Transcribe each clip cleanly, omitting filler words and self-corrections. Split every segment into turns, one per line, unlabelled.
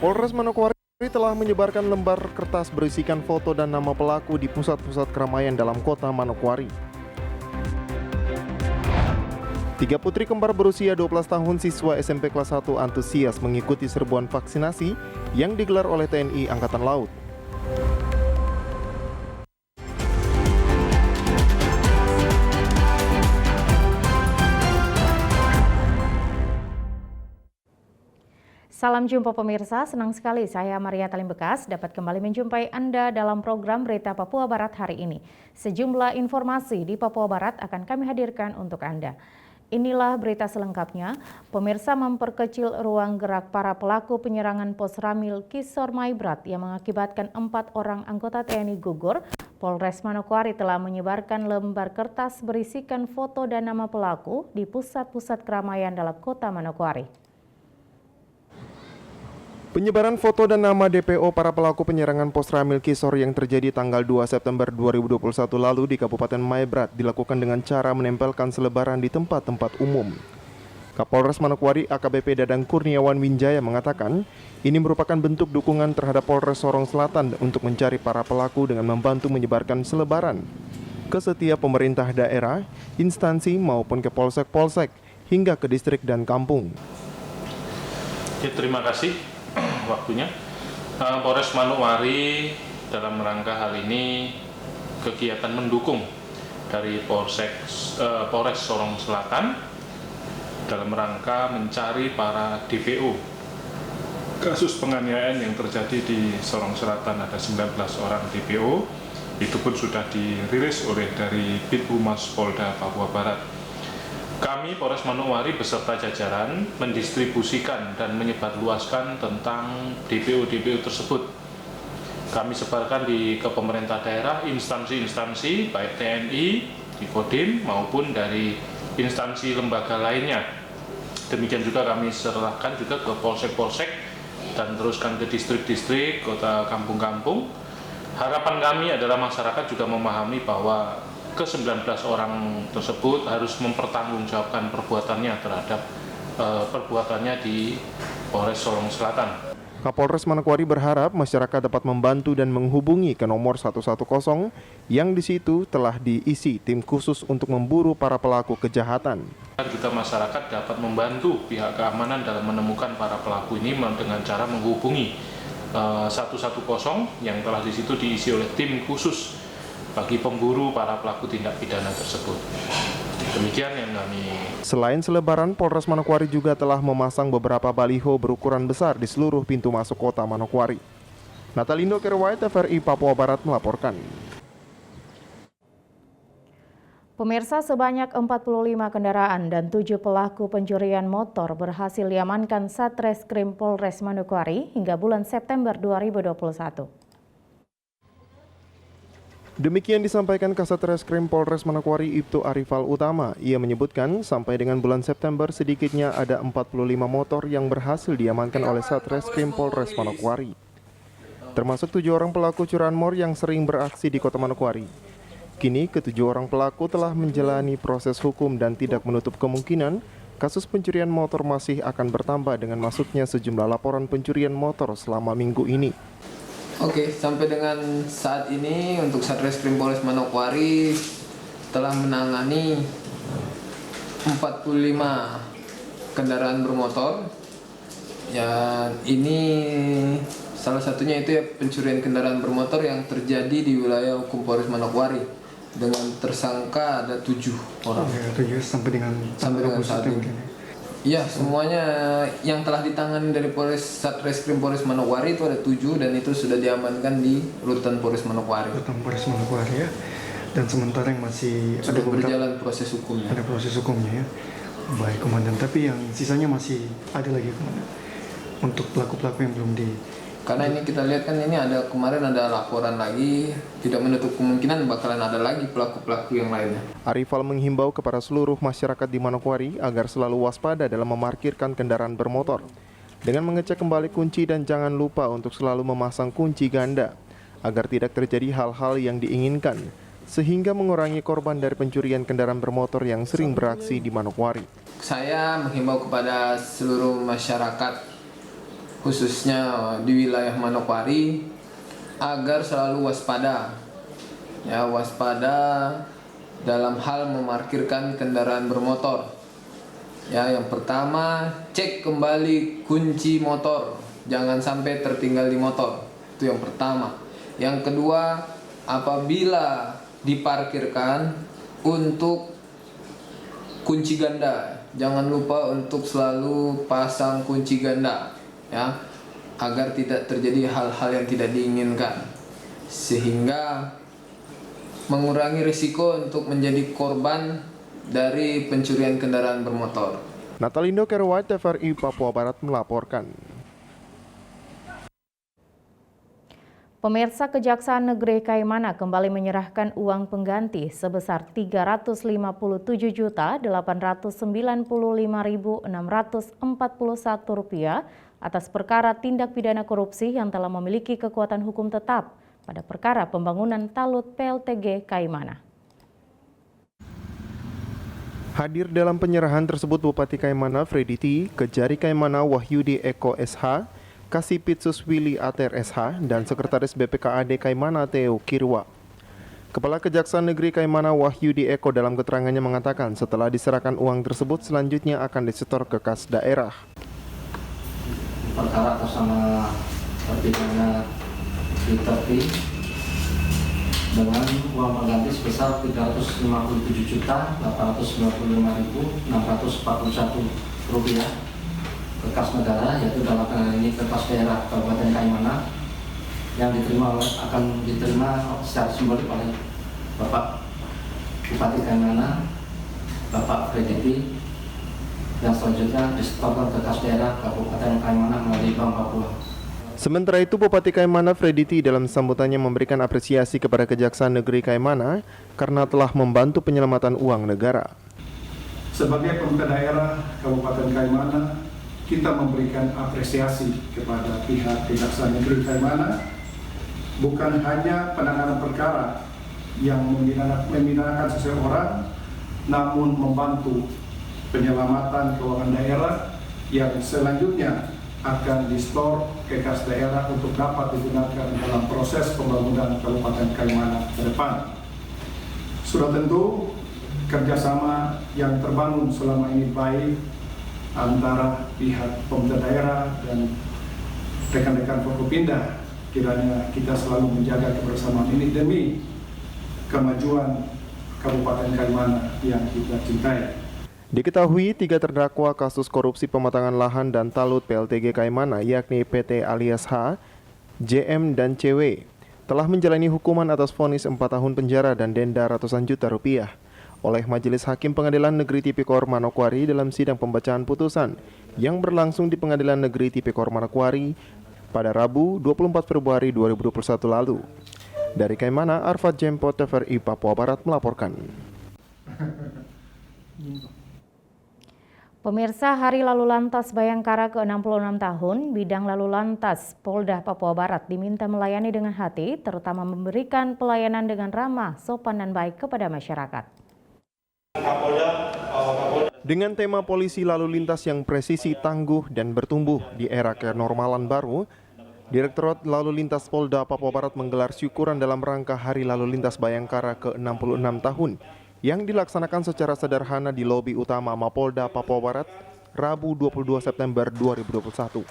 Polres Manokwari telah menyebarkan lembar kertas berisikan foto dan nama pelaku di pusat-pusat keramaian dalam kota Manokwari. 3 putri kembar berusia 12 tahun siswa SMP kelas 1 antusias mengikuti serbuan vaksinasi yang digelar oleh TNI Angkatan Laut.
Salam jumpa pemirsa, senang sekali saya Maria Talim Bekas dapat kembali menjumpai Anda dalam program Berita Papua Barat hari ini. Sejumlah informasi di Papua Barat akan kami hadirkan untuk Anda. Inilah berita selengkapnya. Pemirsa, memperkecil ruang gerak para pelaku penyerangan Pos Ramil Kisor Maibrat yang mengakibatkan 4 orang anggota TNI gugur, Polres Manokwari telah menyebarkan lembar kertas berisikan foto dan nama pelaku di pusat-pusat keramaian dalam kota Manokwari.
Penyebaran foto dan nama DPO para pelaku penyerangan Pos Ramil Kisor yang terjadi tanggal 2 September 2021 lalu di Kabupaten Maibrat dilakukan dengan cara menempelkan selebaran di tempat-tempat umum. Kapolres Manokwari AKBP Dadang Kurniawan Winjaya mengatakan, ini merupakan bentuk dukungan terhadap Polres Sorong Selatan untuk mencari para pelaku dengan membantu menyebarkan selebaran ke setiap pemerintah daerah, instansi maupun ke polsek-polsek hingga ke distrik dan kampung.
Ya, terima kasih waktunya. Polres Manokwari dalam rangka hal ini kegiatan mendukung dari Polres Sorong Selatan dalam rangka mencari para DPO kasus penganiayaan yang terjadi di Sorong Selatan. Ada 19 orang DPO, itu pun sudah dirilis oleh dari Bid Humas Polda Papua Barat. Kami Polres Manokwari beserta jajaran mendistribusikan dan menyebarluaskan tentang DPO-DPO tersebut. Kami sebarkan ke pemerintah daerah, instansi-instansi baik TNI, di Kodim maupun dari instansi lembaga lainnya. Demikian juga kami serahkan juga ke polsek-polsek dan teruskan ke distrik-distrik, kota, kampung-kampung. Harapan kami adalah masyarakat juga memahami bahwa ke-19 orang tersebut harus mempertanggungjawabkan perbuatannya terhadap perbuatannya di Polres Sorong Selatan.
Kapolres Manokwari berharap masyarakat dapat membantu dan menghubungi ke nomor 110 yang di situ telah diisi tim khusus untuk memburu para pelaku kejahatan.
Juga masyarakat dapat membantu pihak keamanan dalam menemukan para pelaku ini dengan cara menghubungi 110 yang telah di situ diisi oleh tim khusus bagi pemburu para pelaku tindak pidana tersebut. Demikian yang kami.
Selain selebaran, Polres Manokwari juga telah memasang beberapa baliho berukuran besar di seluruh pintu masuk kota Manokwari. Natalindo Kerwai, TVRI Papua Barat melaporkan.
Pemirsa, sebanyak 45 kendaraan dan 7 pelaku pencurian motor berhasil diamankan Satreskrim Polres Manokwari hingga bulan September 2021.
Demikian disampaikan Kasat Reskrim Polres Manokwari Ibtu Arifal Utama. Ia menyebutkan sampai dengan bulan September sedikitnya ada 45 motor yang berhasil diamankan oleh Satreskrim Polres Manokwari. Termasuk 7 orang pelaku curanmor yang sering beraksi di kota Manokwari. Kini ke-7 orang pelaku telah menjalani proses hukum dan tidak menutup kemungkinan kasus pencurian motor masih akan bertambah dengan masuknya sejumlah laporan pencurian motor selama minggu ini.
Oke, sampai dengan saat ini untuk Satreskrim Polres Manokwari telah menangani 45 kendaraan bermotor. Ya, ini salah satunya itu ya pencurian kendaraan bermotor yang terjadi di wilayah hukum Polres Manokwari dengan tersangka ada 7 orang.
Ya, 7 sampai dengan
saat ini. Ya, semuanya yang telah ditangani dari Satreskrim Polres Manokwari itu ada 7 dan itu sudah diamankan di Rutan Polres Manokwari.
Rutan Polres Manokwari ya. Dan sementara yang masih
sudah
ada
berjalan proses hukumnya.
Ada proses hukumnya ya. Baik, Komandan. Tapi yang sisanya masih ada lagi, Komandan. Untuk pelaku-pelaku yang belum di...
Karena ini kita lihat kan ini ada kemarin ada laporan lagi, tidak menutup kemungkinan bakalan ada lagi pelaku-pelaku yang lainnya.
Arifal menghimbau kepada seluruh masyarakat di Manokwari agar selalu waspada dalam memarkirkan kendaraan bermotor dengan mengecek kembali kunci dan jangan lupa untuk selalu memasang kunci ganda agar tidak terjadi hal-hal yang diinginkan sehingga mengurangi korban dari pencurian kendaraan bermotor yang sering beraksi di Manokwari.
Saya menghimbau kepada seluruh masyarakat khususnya di wilayah Manokwari agar selalu waspada. Ya, waspada dalam hal memarkirkan kendaraan bermotor. Ya, yang pertama, cek kembali kunci motor. Jangan sampai tertinggal di motor. Itu yang pertama. Yang kedua, apabila diparkirkan untuk kunci ganda, jangan lupa untuk selalu pasang kunci ganda, ya, agar tidak terjadi hal-hal yang tidak diinginkan, sehingga mengurangi risiko untuk menjadi korban dari pencurian kendaraan bermotor.
Natalindo Kerwat, TVRI Papua Barat melaporkan.
Pemirsa, Kejaksaan Negeri Kaimana kembali menyerahkan uang pengganti sebesar Rp357.895.641 atas perkara tindak pidana korupsi yang telah memiliki kekuatan hukum tetap pada perkara pembangunan talut PLTG Kaimana.
Hadir dalam penyerahan tersebut Bupati Kaimana Freddy T, Kejari Kaimana Wahyudi Eko SH, Kasipitsus Willy Ater SH, dan Sekretaris BPKAD Kaimana Theo Kirwa. Kepala Kejaksaan Negeri Kaimana Wahyudi Eko dalam keterangannya mengatakan setelah diserahkan uang tersebut selanjutnya akan disetor ke kas daerah.
Perkara atas nama terpidana Diterti dengan uang pengganti sebesar Rp357.895.641 ke kas negara, yaitu dalam hal ini ke kas daerah Kabupaten Kaimana, yang akan diterima secara simbolik oleh Bapak Bupati Kaimana, Bapak Freddy, yang selanjutnya disetorkan ke kas daerah Kabupaten Kaimana melalui Bank Papua.
Sementara itu, Bupati Kaimana Freddy T dalam sambutannya memberikan apresiasi kepada Kejaksaan Negeri Kaimana karena telah membantu penyelamatan uang negara.
Sebagai pemerintah daerah Kabupaten Kaimana, kita memberikan apresiasi kepada pihak Kejaksaan Negeri Kaimana, bukan hanya penanganan perkara yang membinakan seseorang, namun membantu penyelamatan keuangan daerah yang selanjutnya akan di-store ke kas daerah untuk dapat digunakan dalam proses pembangunan Kabupaten Kaimana ke depan. Sudah tentu kerjasama yang terbangun selama ini baik antara pihak pemerintah daerah dan rekan-rekan Forkopimda. Kiranya kita selalu menjaga kebersamaan ini demi kemajuan Kabupaten Kaimana yang kita cintai.
Diketahui 3 terdakwa kasus korupsi pematangan lahan dan talut PLTG Kaimana yakni PT alias H, JM, dan CW telah menjalani hukuman atas vonis 4 tahun penjara dan denda ratusan juta rupiah oleh Majelis Hakim Pengadilan Negeri Tipikor Manokwari dalam sidang pembacaan putusan yang berlangsung di Pengadilan Negeri Tipikor Manokwari pada Rabu 24 Februari 2021 lalu. Dari Kaimana, Arfad Jempo, TVRI Papua Barat melaporkan.
Pemirsa, Hari Lalu Lantas Bayangkara ke-66 tahun, Bidang Lalu Lantas Polda Papua Barat diminta melayani dengan hati, terutama memberikan pelayanan dengan ramah, sopan, dan baik kepada masyarakat.
Dengan tema polisi lalu lintas yang presisi, tangguh, dan bertumbuh di era kenormalan baru, Direktorat Lalu Lintas Polda Papua Barat menggelar syukuran dalam rangka Hari Lalu Lintas Bayangkara ke-66 tahun yang dilaksanakan secara sederhana di lobi utama Mapolda Papua Barat, Rabu 22 September 2021.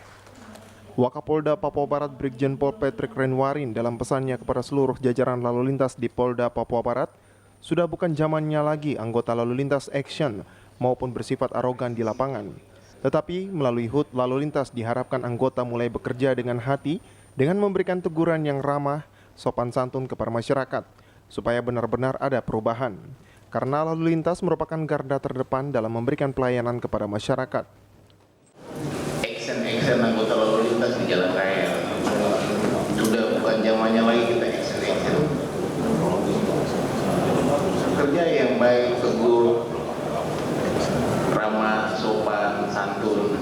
Wakapolda Papua Barat Brigjen Pol Patrick Renwarin dalam pesannya kepada seluruh jajaran lalu lintas di Polda Papua Barat, sudah bukan zamannya lagi anggota lalu lintas action maupun bersifat arogan di lapangan. Tetapi melalui HUT lalu lintas diharapkan anggota mulai bekerja dengan hati dengan memberikan teguran yang ramah, sopan santun kepada masyarakat, supaya benar-benar ada perubahan. karena lalu lintas merupakan garda terdepan dalam memberikan pelayanan kepada masyarakat.
Action anggota lalu lintas di jalan raya sudah bukan zamannya lagi kita action. Kerja yang baik, teguh, ramah, sopan, santun,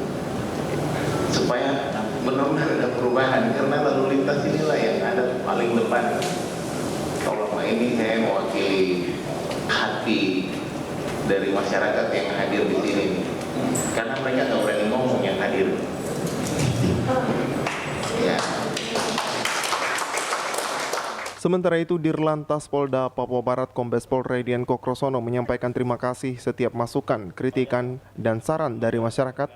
supaya benar-benar ada perubahan, karena lalu lintas inilah yang ada paling depan. Kalau ini saya mewakili hati dari masyarakat yang hadir di sini, karena mereka nggak berani ngomong yang hadir. Ya.
Sementara itu, Dirlantas Polda Papua Barat Kombes Pol Radian Kokrosono menyampaikan terima kasih setiap masukan, kritikan, dan saran dari masyarakat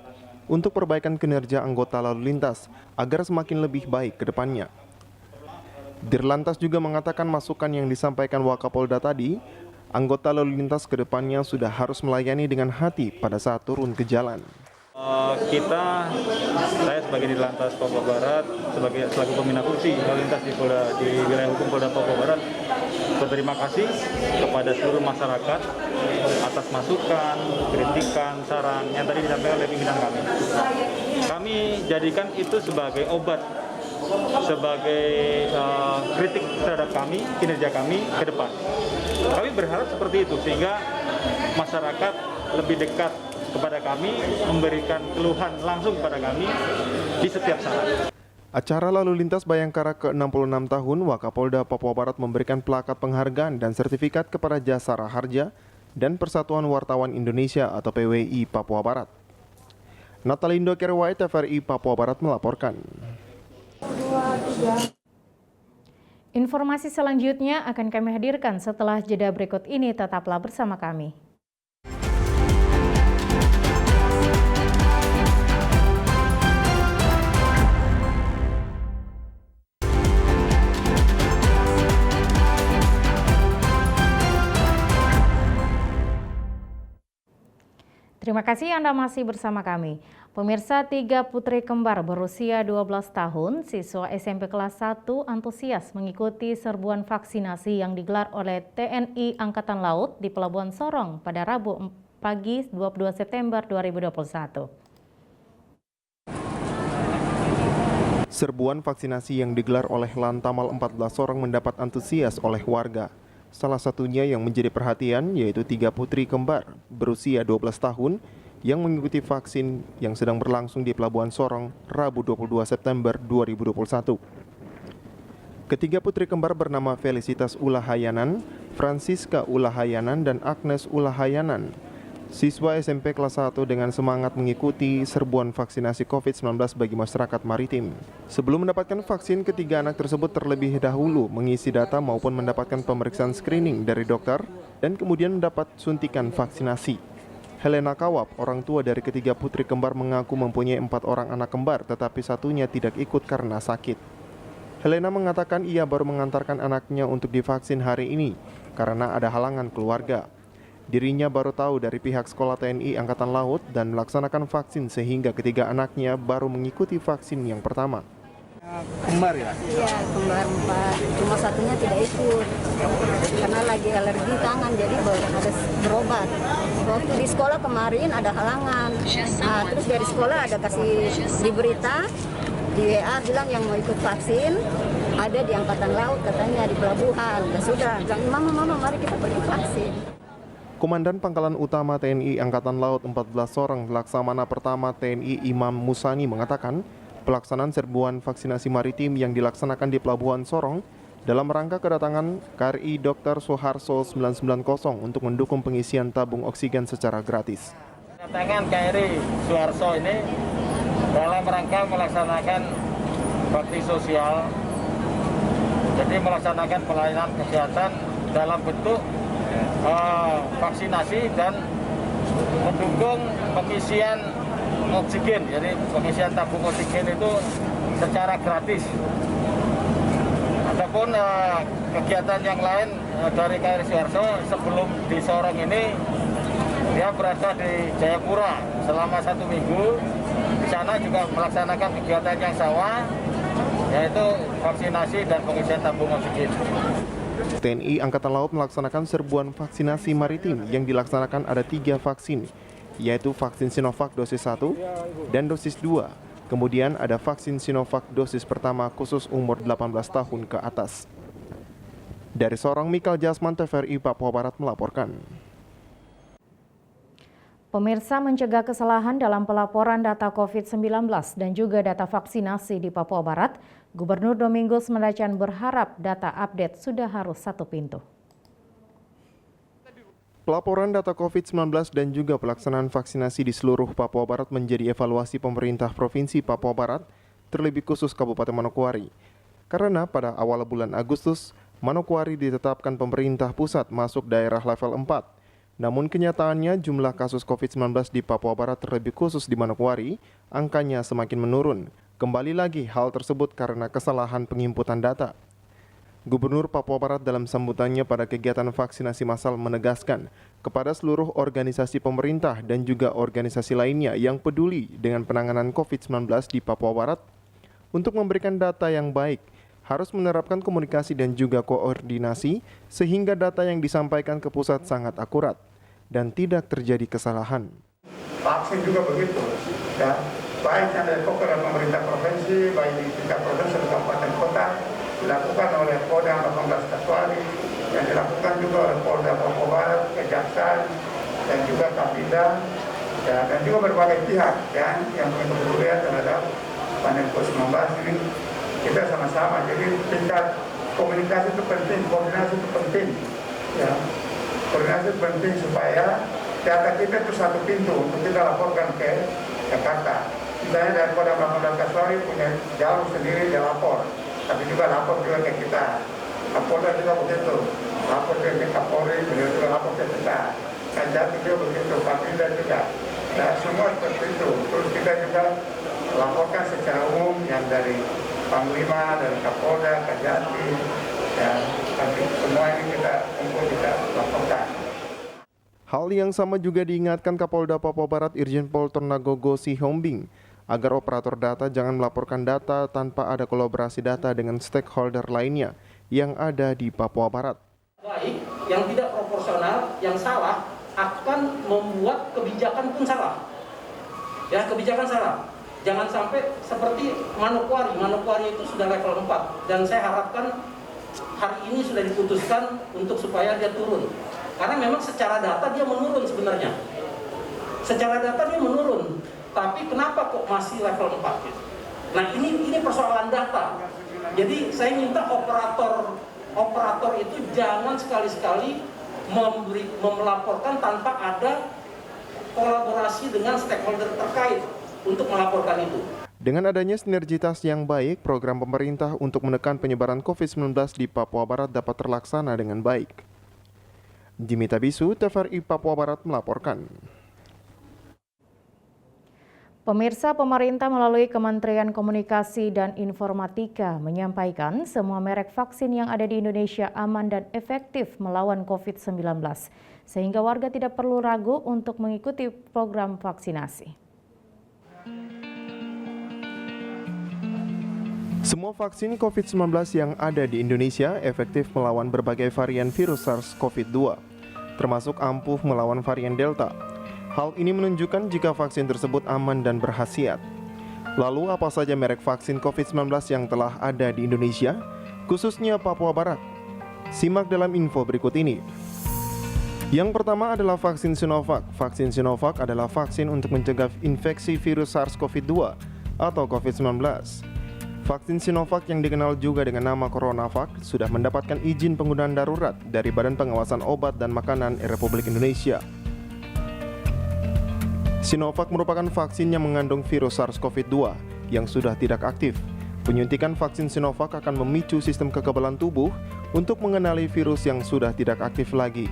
untuk perbaikan kinerja anggota lalu lintas agar semakin lebih baik ke depannya. Dirlantas juga mengatakan masukan yang disampaikan Wakapolda tadi, anggota lalu lintas ke depannya sudah harus melayani dengan hati pada saat turun ke jalan.
Saya sebagai Dirlantas Papua Barat, selaku pembina fungsi lalu lintas di wilayah hukum Polda Papua Barat, berterima kasih kepada seluruh masyarakat atas masukan, kritikan, saran yang tadi disampaikan oleh pimpinan kami. Kami jadikan itu sebagai obat, sebagai kritik terhadap kami, kinerja kami ke depan. Kami berharap seperti itu sehingga masyarakat lebih dekat kepada kami, memberikan keluhan langsung kepada kami di setiap saat.
Acara lalu lintas Bayangkara ke-66 tahun, Wakapolda Papua Barat memberikan plakat penghargaan dan sertifikat kepada Jasara Harja dan Persatuan Wartawan Indonesia atau PWI Papua Barat. Natalindo Kerwai, TVRI Papua Barat melaporkan.
Informasi selanjutnya akan kami hadirkan setelah jeda berikut ini, tetaplah bersama kami. Terima kasih Anda masih bersama kami. Pemirsa, 3 putri kembar berusia 12 tahun, siswa SMP kelas 1 antusias mengikuti serbuan vaksinasi yang digelar oleh TNI Angkatan Laut di Pelabuhan Sorong pada Rabu pagi 22 September 2021.
Serbuan vaksinasi yang digelar oleh Lantamal 14 Sorong mendapat antusias oleh warga. Salah satunya yang menjadi perhatian yaitu 3 putri kembar berusia 12 tahun yang mengikuti vaksin yang sedang berlangsung di Pelabuhan Sorong Rabu 22 September 2021. Ketiga putri kembar bernama Felicitas Ulahayanan, Francisca Ulahayanan, dan Agnes Ulahayanan. Siswa SMP kelas 1 dengan semangat mengikuti serbuan vaksinasi COVID-19 bagi masyarakat maritim. Sebelum mendapatkan vaksin, ketiga anak tersebut terlebih dahulu mengisi data maupun mendapatkan pemeriksaan screening dari dokter dan kemudian mendapat suntikan vaksinasi. Helena Kawap, orang tua dari ketiga putri kembar, mengaku mempunyai 4 orang anak kembar tetapi satunya tidak ikut karena sakit. Helena mengatakan ia baru mengantarkan anaknya untuk divaksin hari ini karena ada halangan keluarga. Dirinya baru tahu dari pihak sekolah TNI Angkatan Laut dan melaksanakan vaksin sehingga ketiga anaknya baru mengikuti vaksin yang pertama.
Kembar ya? Iya, kembar 4. Cuma satunya tidak ikut karena lagi alergi tangan, jadi harus berobat. Waktu di sekolah kemarin ada halangan. Nah, terus dari sekolah ada kasih di berita di WA bilang yang mau ikut vaksin ada di Angkatan Laut katanya di pelabuhan. Ya sudah, bilang mama mari kita pergi vaksin.
Komandan Pangkalan Utama TNI Angkatan Laut 14 Sorong Laksamana Pertama TNI Imam Musani mengatakan pelaksanaan serbuan vaksinasi maritim yang dilaksanakan di Pelabuhan Sorong dalam rangka kedatangan KRI Dr. Soeharto 990 untuk mendukung pengisian tabung oksigen secara gratis.
Kedatangan KRI Soeharto ini dalam rangka melaksanakan bakti sosial, jadi melaksanakan pelayanan kesehatan dalam bentuk vaksinasi dan mendukung pengisian oksigen. Jadi pengisian tabung oksigen itu secara gratis. Ataupun kegiatan yang lain dari KRI Soeharto sebelum di Sorong ini, dia berada di Jayapura selama 1 minggu. Di sana juga melaksanakan kegiatan yang sama, yaitu vaksinasi dan pengisian tabung oksigen.
TNI Angkatan Laut melaksanakan serbuan vaksinasi maritim yang dilaksanakan ada 3 vaksin, yaitu vaksin Sinovac dosis 1 dan dosis 2. Kemudian ada vaksin Sinovac dosis pertama khusus umur 18 tahun ke atas. Dari Sorong, Mikal Jasman, TVRI Papua Barat melaporkan.
Pemirsa, mencegah kesalahan dalam pelaporan data COVID-19 dan juga data vaksinasi di Papua Barat, Gubernur Domingos Mendacan berharap data update sudah harus satu pintu.
Pelaporan data COVID-19 dan juga pelaksanaan vaksinasi di seluruh Papua Barat menjadi evaluasi pemerintah Provinsi Papua Barat, terlebih khusus Kabupaten Manokwari. Karena pada awal bulan Agustus, Manokwari ditetapkan pemerintah pusat masuk daerah level 4. Namun kenyataannya jumlah kasus COVID-19 di Papua Barat terlebih khusus di Manokwari, angkanya semakin menurun. Kembali lagi hal tersebut karena kesalahan penginputan data. Gubernur Papua Barat dalam sambutannya pada kegiatan vaksinasi massal menegaskan kepada seluruh organisasi pemerintah dan juga organisasi lainnya yang peduli dengan penanganan COVID-19 di Papua Barat untuk memberikan data yang baik, harus menerapkan komunikasi dan juga koordinasi sehingga data yang disampaikan ke pusat sangat akurat dan tidak terjadi kesalahan.
Vaksin juga begitu, ya. Baik yang dari pemerintah provinsi, baik di tingkat provinsi dan kabupaten kota, dilakukan oleh Polda 18 Kaswari, yang dilakukan juga oleh Polda Papua Barat, Kejaksaan, dan juga Kapolda, ya, dan juga berbagai pihak ya, yang punya kepedulian terhadap pandemi COVID-19 ini. Kita sama-sama, jadi tingkat komunikasi itu penting, koordinasi itu penting, ya. Koordinasi itu penting supaya data kita itu satu pintu untuk kita laporkan ke Jakarta. Misalnya dari Polda 18 Kaswari punya jalur sendiri dia lapor, tapi juga lapor juga ke kita. Kapolda juga begitu, lapor ke Kapolri, beliau juga lapor ke kita. Kajati juga begitu, Kapolda juga. Nah, semua seperti itu. Terus kita juga laporkan secara umum yang dari Panglima, dari Kapolda, Kajati, dan semua ini kita laporkan.
Hal yang sama juga diingatkan Kapolda Papua Barat Irjen Pol Tornagogo Sihombing agar operator data jangan melaporkan data tanpa ada kolaborasi data dengan stakeholder lainnya yang ada di Papua Barat.
Baik, yang tidak proporsional, yang salah akan membuat kebijakan pun salah. Ya, kebijakan salah. Jangan sampai seperti Manokwari itu sudah level 4 dan saya harapkan hari ini sudah diputuskan untuk supaya dia turun. Karena memang secara data dia menurun sebenarnya. Secara data dia menurun, tapi kenapa kok masih level 4 gitu? Nah, ini persoalan data. Jadi saya minta operator itu jangan sekali-sekali melaporkan tanpa ada kolaborasi dengan stakeholder terkait untuk melaporkan itu.
Dengan adanya sinergitas yang baik, program pemerintah untuk menekan penyebaran COVID-19 di Papua Barat dapat terlaksana dengan baik. Jimmy Tabisu, TVRI Papua Barat melaporkan.
Pemirsa, pemerintah melalui Kementerian Komunikasi dan Informatika menyampaikan semua merek vaksin yang ada di Indonesia aman dan efektif melawan COVID-19, sehingga warga tidak perlu ragu untuk mengikuti program vaksinasi.
Semua vaksin COVID-19 yang ada di Indonesia efektif melawan berbagai varian virus SARS-CoV-2, termasuk ampuh melawan varian Delta. Hal ini menunjukkan jika vaksin tersebut aman dan berkhasiat. Lalu apa saja merek vaksin COVID-19 yang telah ada di Indonesia, khususnya Papua Barat? Simak dalam info berikut ini. Yang pertama adalah vaksin Sinovac. Vaksin Sinovac adalah vaksin untuk mencegah infeksi virus SARS-CoV-2 atau COVID-19. Vaksin Sinovac yang dikenal juga dengan nama CoronaVac sudah mendapatkan izin penggunaan darurat dari Badan Pengawasan Obat dan Makanan Republik Indonesia. Sinovac merupakan vaksin yang mengandung virus SARS-CoV-2 yang sudah tidak aktif. Penyuntikan vaksin Sinovac akan memicu sistem kekebalan tubuh untuk mengenali virus yang sudah tidak aktif lagi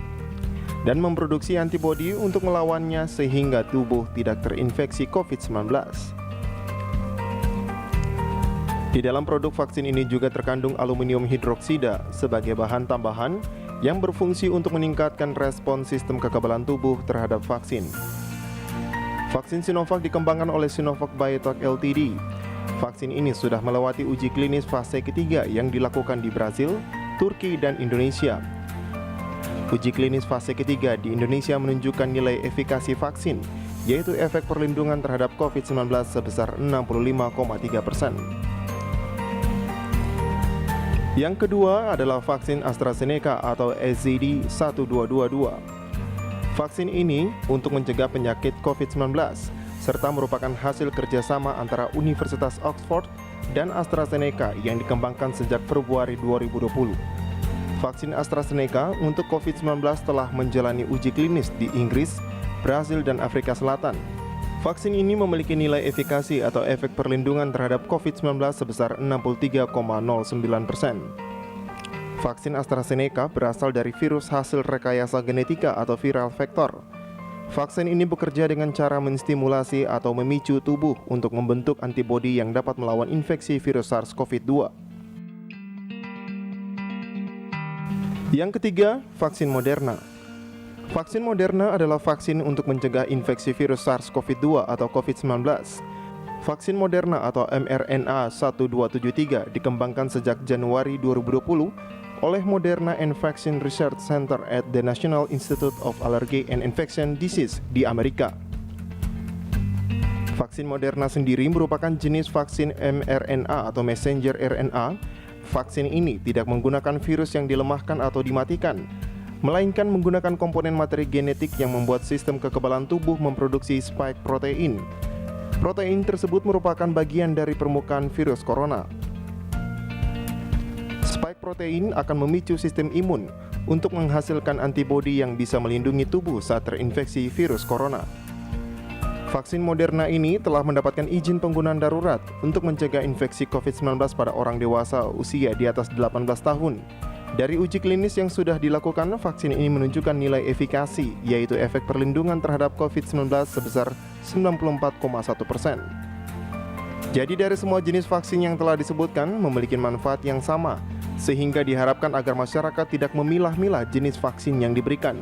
dan memproduksi antibodi untuk melawannya sehingga tubuh tidak terinfeksi COVID-19. Di dalam produk vaksin ini juga terkandung aluminium hidroksida sebagai bahan tambahan yang berfungsi untuk meningkatkan respons sistem kekebalan tubuh terhadap vaksin. Vaksin Sinovac dikembangkan oleh Sinovac Biotech Ltd. Vaksin ini sudah melewati uji klinis fase ketiga yang dilakukan di Brasil, Turki, dan Indonesia. Uji klinis fase ketiga di Indonesia menunjukkan nilai efikasi vaksin, yaitu efek perlindungan terhadap COVID-19 sebesar 65,3%. Yang kedua adalah vaksin AstraZeneca atau SZD1222. Vaksin ini untuk mencegah penyakit COVID-19 serta merupakan hasil kerjasama antara Universitas Oxford dan AstraZeneca yang dikembangkan sejak Februari 2020. Vaksin AstraZeneca untuk COVID-19 telah menjalani uji klinis di Inggris, Brasil, dan Afrika Selatan. Vaksin ini memiliki nilai efikasi atau efek perlindungan terhadap COVID-19 sebesar 63,09%. Vaksin AstraZeneca berasal dari virus hasil rekayasa genetika atau viral vektor. Vaksin ini bekerja dengan cara menstimulasi atau memicu tubuh untuk membentuk antibodi yang dapat melawan infeksi virus SARS-CoV-2. Yang ketiga, vaksin Moderna. Vaksin Moderna adalah vaksin untuk mencegah infeksi virus SARS-CoV-2 atau COVID-19. Vaksin Moderna atau mRNA 1273 dikembangkan sejak Januari 2020 oleh Moderna and Vaccine Research Center at the National Institute of Allergy and Infectious Diseases di Amerika. Vaksin Moderna sendiri merupakan jenis vaksin mRNA atau messenger RNA. Vaksin ini tidak menggunakan virus yang dilemahkan atau dimatikan, melainkan menggunakan komponen materi genetik yang membuat sistem kekebalan tubuh memproduksi spike protein. Protein tersebut merupakan bagian dari permukaan virus corona. Spike protein akan memicu sistem imun untuk menghasilkan antibodi yang bisa melindungi tubuh saat terinfeksi virus corona. Vaksin Moderna ini telah mendapatkan izin penggunaan darurat untuk mencegah infeksi COVID-19 pada orang dewasa usia di atas 18 tahun. Dari uji klinis yang sudah dilakukan, vaksin ini menunjukkan nilai efikasi, yaitu efek perlindungan terhadap COVID-19 sebesar 94,1%. Jadi dari semua jenis vaksin yang telah disebutkan memiliki manfaat yang sama, sehingga diharapkan agar masyarakat tidak memilah-milah jenis vaksin yang diberikan.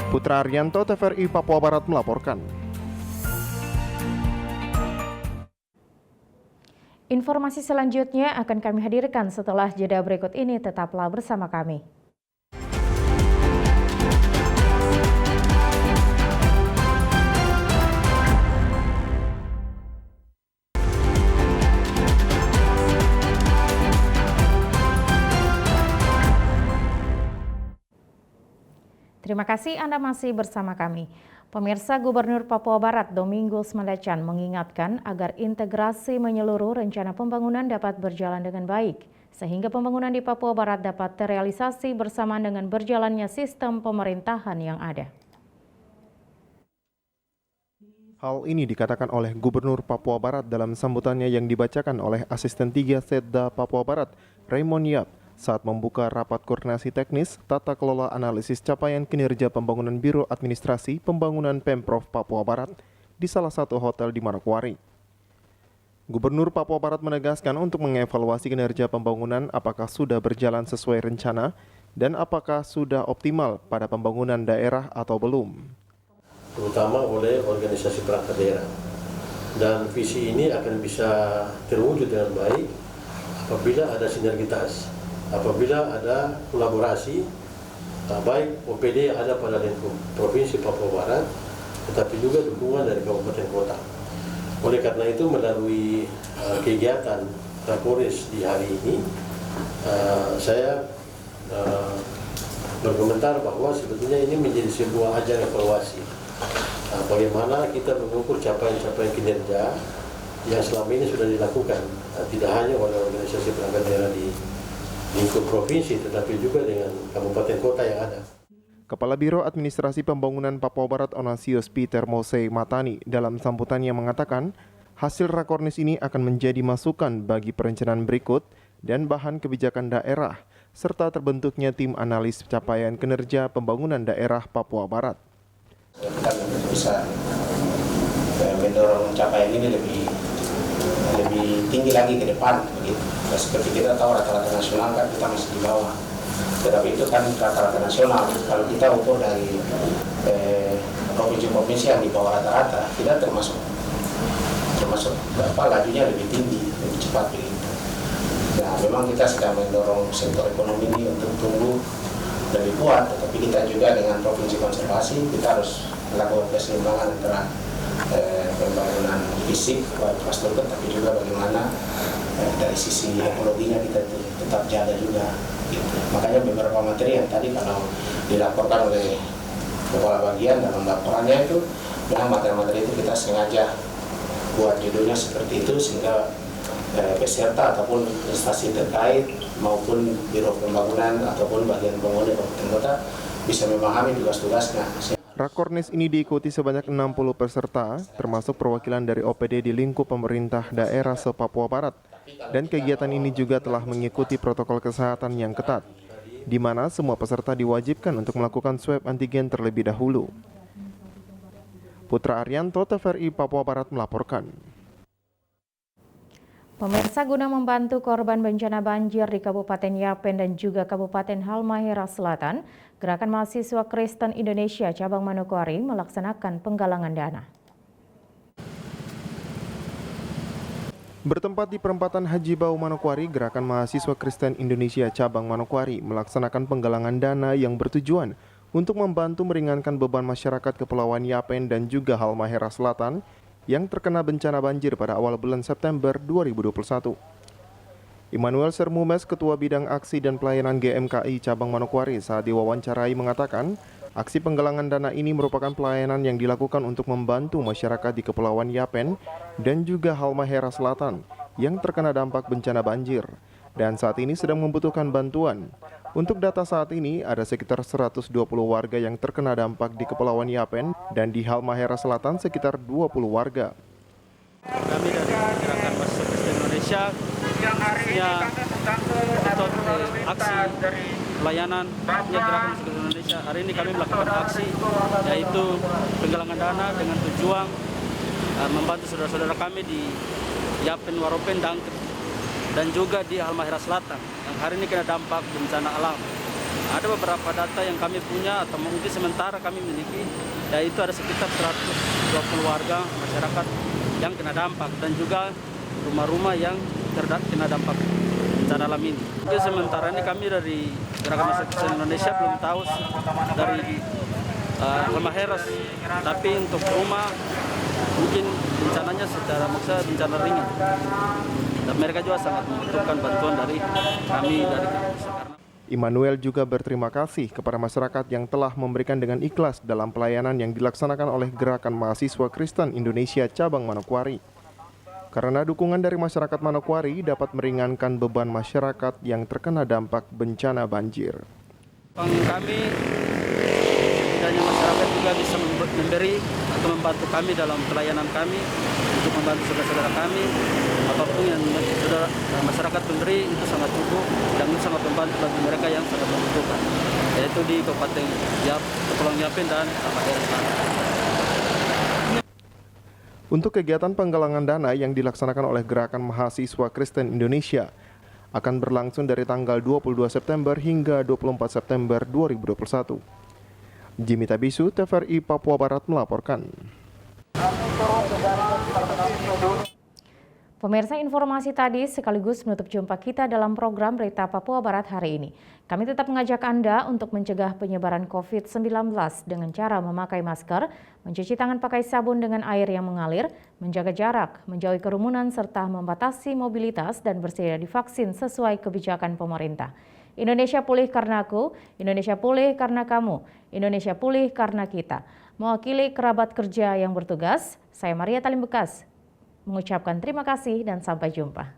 Putra Arianto, TVRI Papua Barat melaporkan.
Informasi selanjutnya akan kami hadirkan setelah jeda berikut ini. Tetaplah bersama kami. Terima kasih Anda masih bersama kami. Pemirsa, Gubernur Papua Barat Domingos Mandacan mengingatkan agar integrasi menyeluruh rencana pembangunan dapat berjalan dengan baik, sehingga pembangunan di Papua Barat dapat terrealisasi bersamaan dengan berjalannya sistem pemerintahan yang ada.
Hal ini dikatakan oleh Gubernur Papua Barat dalam sambutannya yang dibacakan oleh Asisten 3 Setda Papua Barat, Raymond Yap, saat membuka rapat koordinasi teknis tata kelola analisis capaian kinerja pembangunan Biro Administrasi Pembangunan Pemprov Papua Barat di salah satu hotel di Manokwari. Gubernur Papua Barat menegaskan untuk mengevaluasi kinerja pembangunan apakah sudah berjalan sesuai rencana dan apakah sudah optimal pada pembangunan daerah atau belum.
Terutama oleh organisasi perangkat daerah. Dan visi ini akan bisa terwujud dengan baik apabila ada sinergitas. Apabila ada kolaborasi, baik OPD yang ada pada lingkup Provinsi Papua Barat, tetapi juga dukungan dari kabupaten kota. Oleh karena itu, melalui kegiatan Kapolres di hari ini, saya berkomentar bahwa sebetulnya ini menjadi sebuah ajang evaluasi. Bagaimana kita mengukur capaian-capaian kinerja yang selama ini sudah dilakukan, tidak hanya oleh organisasi perangkat daerah di lingkup provinsi, tetapi juga dengan kabupaten kota yang ada.
Kepala Biro Administrasi Pembangunan Papua Barat Onasius Peter Mose Matani dalam sambutannya mengatakan, hasil rakornis ini akan menjadi masukan bagi perencanaan berikut dan bahan kebijakan daerah, serta terbentuknya tim analis capaian kinerja pembangunan daerah Papua Barat.
Kita bisa mendorong capaian ini lebih tinggi lagi ke depan, begitu. Seperti kita tahu rata-rata nasional kan kita masih di bawah, tetapi itu kan rata-rata nasional. Kalau kita ukur dari provinsi-provinsi yang di bawah rata-rata, kita termasuk lajunya lebih tinggi, lebih cepat begitu. Nah, memang kita sedang mendorong sektor ekonomi ini untuk tumbuh lebih kuat, tetapi kita juga dengan Provinsi Konservasi kita harus melakukan keseimbangan antara pembangunan fisik, infrastruktur, tapi juga bagaimana dari sisi ekologinya kita tetap jaga juga. Gitu. Makanya beberapa materi yang tadi kalau dilaporkan oleh kepala bagian dalam laporannya itu, memang materi-materi itu kita sengaja buat judulnya seperti itu sehingga peserta ataupun instansi terkait maupun biro pembangunan ataupun bagian pembangunan kabupaten kota bisa memahami tugas-tugasnya.
Rakornis ini diikuti sebanyak 60 peserta, termasuk perwakilan dari OPD di lingkup pemerintah daerah se-Papua Barat. Dan kegiatan ini juga telah mengikuti protokol kesehatan yang ketat, di mana semua peserta diwajibkan untuk melakukan swab antigen terlebih dahulu. Putra Arianto, TVRI Papua Barat melaporkan.
Pemirsa, guna membantu korban bencana banjir di Kabupaten Yapen dan juga Kabupaten Halmahera Selatan, Gerakan Mahasiswa Kristen Indonesia Cabang Manokwari melaksanakan penggalangan dana.
Bertempat di perempatan Haji Bau Manokwari, Gerakan Mahasiswa Kristen Indonesia Cabang Manokwari melaksanakan penggalangan dana yang bertujuan untuk membantu meringankan beban masyarakat Kepulauan Yapen dan juga Halmahera Selatan yang terkena bencana banjir pada awal bulan September 2021. Immanuel Sermumes, Ketua Bidang Aksi dan Pelayanan GMKI Cabang Manokwari saat diwawancarai mengatakan, aksi penggalangan dana ini merupakan pelayanan yang dilakukan untuk membantu masyarakat di Kepulauan Yapen dan juga Halmahera Selatan yang terkena dampak bencana banjir dan saat ini sedang membutuhkan bantuan. Untuk data saat ini, ada sekitar 120 warga yang terkena dampak di Kepulauan Yapen dan di Halmahera Selatan sekitar 20 warga.
Kami dari Gerakan Mahasiswa Kristen Indonesia khususnya untuk aksi pelayanan Gerakan Mahasiswa Kristen Indonesia. Hari ini kami melakukan aksi yaitu penggalangan dana dengan tujuan membantu saudara-saudara kami di Yapen, Waropen, dan juga di Halmahera Selatan yang hari ini kena dampak bencana alam. Ada beberapa data yang kami punya atau mungkin sementara kami miliki, yaitu ada sekitar 120 warga masyarakat yang kena dampak dan juga rumah-rumah yang kena dampak bencana alam ini. Jadi sementara ini kami dari Gerakan Mahasiswa Kristen Indonesia belum tahu dari Halmahera, tapi untuk rumah mungkin bencananya secara bencana ringan. Dan mereka juga sangat membutuhkan bantuan dari kami dari kampus.
Immanuel juga berterima kasih kepada masyarakat yang telah memberikan dengan ikhlas dalam pelayanan yang dilaksanakan oleh Gerakan Mahasiswa Kristen Indonesia Cabang Manokwari. Karena dukungan dari masyarakat Manokwari dapat meringankan beban masyarakat yang terkena dampak bencana banjir.
Kami dan masyarakat juga bisa memberi atau membantu kami dalam pelayanan kami untuk membantu saudara-saudara kami. Apapun yang masyarakat memberi itu sangat cukup dan itu sangat membantu bagi mereka yang sangat membutuhkan, yaitu di Kabupaten Kepulauan Yapen dan Halmahera Selatan.
Untuk kegiatan penggalangan dana yang dilaksanakan oleh Gerakan Mahasiswa Kristen Indonesia akan berlangsung dari tanggal 22 September hingga 24 September 2021. Jimmy Tabisu, TVRI Papua Barat melaporkan.
Pemirsa, informasi tadi sekaligus menutup jumpa kita dalam program Berita Papua Barat hari ini. Kami tetap mengajak Anda untuk mencegah penyebaran COVID-19 dengan cara memakai masker, mencuci tangan pakai sabun dengan air yang mengalir, menjaga jarak, menjauhi kerumunan, serta membatasi mobilitas dan bersedia divaksin sesuai kebijakan pemerintah. Indonesia pulih karena aku, Indonesia pulih karena kamu, Indonesia pulih karena kita. Mewakili kerabat kerja yang bertugas, saya Maria Talim Bekas mengucapkan terima kasih dan sampai jumpa.